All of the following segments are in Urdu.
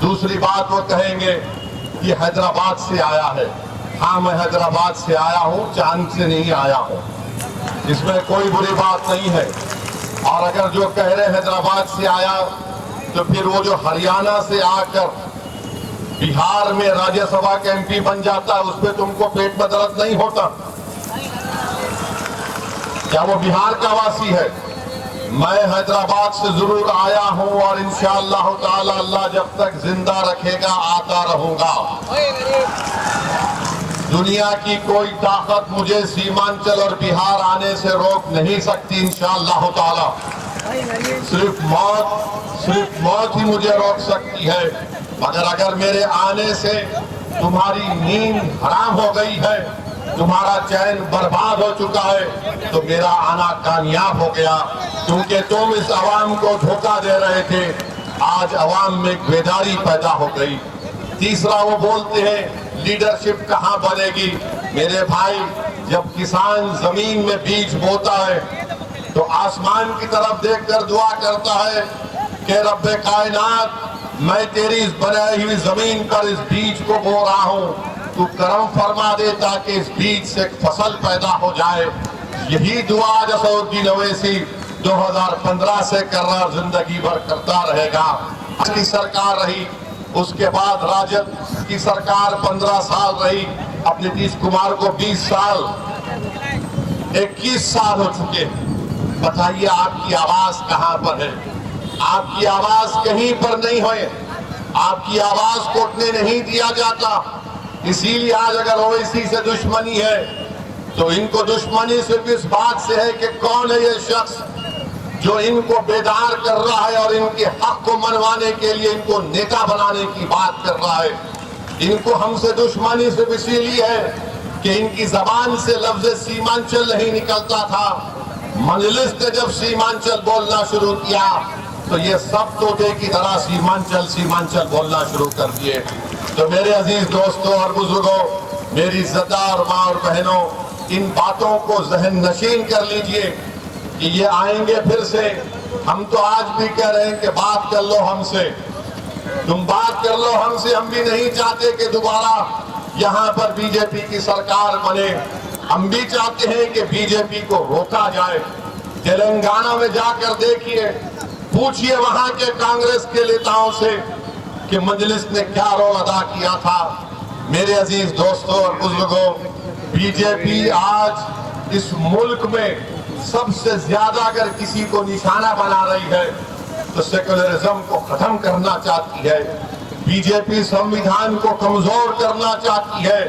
دوسری بات وہ کہیں گے یہ حیدرآباد سے آیا ہے. ہاں میں حیدرآباد سے آیا ہوں, چاند سے نہیں آیا ہوں, اس میں کوئی بری بات نہیں ہے. اور اگر جو کہہ رہے حیدرآباد سے آیا تو پھر وہ جو ہریانہ سے آ کر بہار میں راجیہ سبھا کے ایم پی بن جاتا ہے, اس پہ تم کو پیٹ میں درد نہیں ہوتا؟ کیا وہ بہار کا واسی ہے؟ میں حیدرآباد سے ضرور آیا ہوں اور انشاءاللہ تعالی اللہ جب تک زندہ رکھے گا آتا رہوں گا. دنیا کی کوئی طاقت مجھے سیمانچل اور بہار آنے سے روک نہیں سکتی انشاءاللہ تعالی. صرف موت ہی مجھے روک سکتی ہے. مگر اگر میرے آنے سے تمہاری نیند حرام ہو گئی ہے, تمہارا چین برباد ہو چکا ہے, تو میرا آنا کامیاب ہو گیا, کیونکہ تم اس عوام کو دھوکہ دے رہے تھے. آج عوام میں بیداری پیدا ہو گئی. تیسرا وہ بولتے ہیں لیڈرشپ کہاں بنے گی. میرے بھائی, جب کسان زمین میں بیج بوتا ہے تو آسمان کی طرف دیکھ کر دعا کرتا ہے کہ رب کائنات, میں تیری اس بنائی ہوئی زمین پر اس بیج کو بو رہا ہوں, تو کرم فرما دے تاکہ اس بیج سے ایک فصل پیدا ہو جائے. یہی دعا اسد الدین اویسی 2015 سے کر رہا, زندگی بھر کرتا رہے گا. اس کی سرکار رہی, اس کے بعد راجد کی سرکار 15 سال رہی, اب نتیش کمار کو 20 سال 21 سال ہو چکے. بتائیے آپ کی آواز کہاں پر ہے؟ آپ کی آواز کہیں پر نہیں ہوئے, آپ کی آواز کو اٹھنے نہیں دیا جاتا. اسی لیے آج اگر اویسی سے دشمنی ہے تو ان کو دشمنی صرف اس بات سے ہے کہ کون ہے یہ شخص جو ان کو بیدار کر رہا ہے اور ان کے حق کو منوانے کے لیے ان کو نیتا بنانے کی بات کر رہا ہے. ان کو ہم سے دشمنی صرف اسی لیے ہے کہ ان کی زبان سے لفظ سیمانچل نہیں نکلتا تھا. مجلس نے جب سیمانچل بولنا شروع کیا تو یہ سب طوطے کی طرح سیمانچل بولنا شروع کر دیے. تو میرے عزیز دوستوں اور بزرگوں, میری عزتدار ماں اور بہنوں, ان باتوں کو ذہن نشین کر لیجئے کہ یہ آئیں گے پھر سے. ہم تو آج بھی کہہ رہے ہیں کہ بات کر لو ہم سے, تم بات کر لو ہم سے. ہم بھی نہیں چاہتے کہ دوبارہ یہاں پر بی جے پی کی سرکار بنے. ہم بھی چاہتے ہیں کہ بی جے پی کو روکا جائے. تلنگانہ میں جا کر دیکھیے, پوچھئے وہاں کے کانگریس کے نیتاؤں سے کہ مجلس نے کیا رول ادا کیا تھا. میرے عزیز دوستوں اور بزرگوں, بی جے پی آج اس ملک میں سب سے زیادہ اگر کسی کو نشانہ بنا رہی ہے تو سیکولرزم کو ختم کرنا چاہتی ہے. بی جے پی سنویدھان کو کمزور کرنا چاہتی ہے.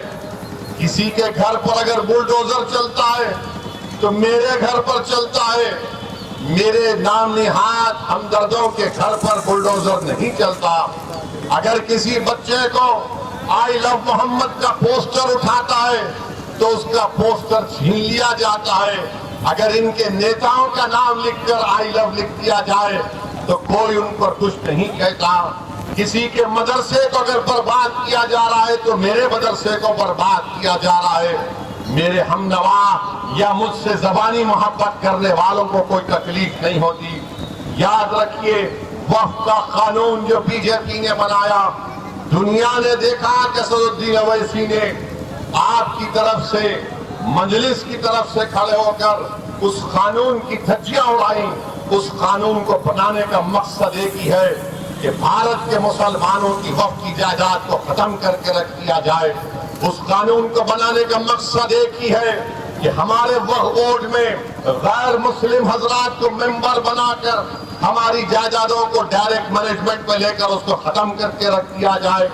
کسی کے گھر پر اگر بلڈوزر چلتا ہے تو میرے گھر پر چلتا ہے. میرے نام نہاد ہمدردوں کے گھر پر بلڈوزر نہیں چلتا. اگر کسی بچے کو آئی لو محمد کا پوسٹر اٹھاتا ہے تو اس کا پوسٹر چھین لیا جاتا ہے. اگر ان کے نیتاؤں کا نام لکھ کر آئی لو لکھ دیا جائے تو کوئی ان پر کچھ نہیں کہتا. کسی کے مدرسے کو اگر برباد کیا جا رہا ہے تو میرے مدرسے کو برباد کیا جا رہا ہے. میرے ہمنوا یا مجھ سے زبانی محبت کرنے والوں کو کوئی تکلیف نہیں ہوتی. یاد رکھیے, وقف کا قانون جو بی جے پی نے بنایا, دنیا نے دیکھا کہ اسد الدین اویسی نے آپ کی طرف سے, مجلس کی طرف سے کھڑے ہو کر اس قانون کی دھجیاں اڑائیں. اس قانون کو بنانے کا مقصد ایک ہی ہے کہ بھارت کے مسلمانوں کی وقف کی جائیداد کو ختم کر کے رکھ دیا جائے. اس قانون کو بنانے کا مقصد ایک ہی ہے کہ ہمارے وقف بورڈ میں غیر مسلم حضرات کو ممبر بنا کر ہماری جائیدادوں کو ڈائریکٹ مینجمنٹ میں لے کر اس کو ختم کر کے رکھ دیا جائے.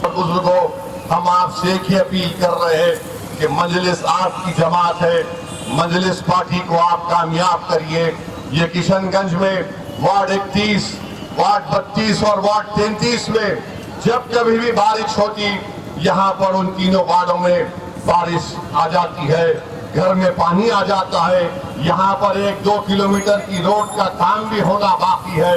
بزرگوں, ہم آپ سے ایک ہی اپیل کر رہے ہیں کہ مجلس آپ کی جماعت ہے, مجلس پارٹی کو آپ کامیاب کریے. یہ کشن گنج میں وارڈ 31, وارڈ 32 اور وارڈ 33 میں جب کبھی بھی بارش ہوتی, یہاں پر ان تینوں وارڈوں میں بارش آ جاتی ہے, گھر میں پانی آ جاتا ہے. یہاں پر 1-2 کلومیٹر کی روڈ کا کام بھی ہونا باقی ہے.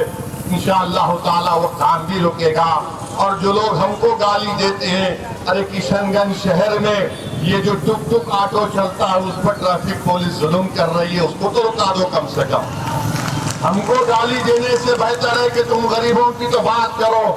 انشاءاللہ تعالی وہ کام بھی رکے گا. اور جو لوگ ہم کو گالی دیتے ہیں, ارے کشن گنج شہر میں یہ جو ٹک ٹک آٹو چلتا ہے اس پر ٹریفک پولیس ظلم کر رہی ہے, اس کو تو رکا دو کم سے کم. ہم کو گالی دینے سے بہتر ہے کہ تم غریبوں کی تو بات کرو.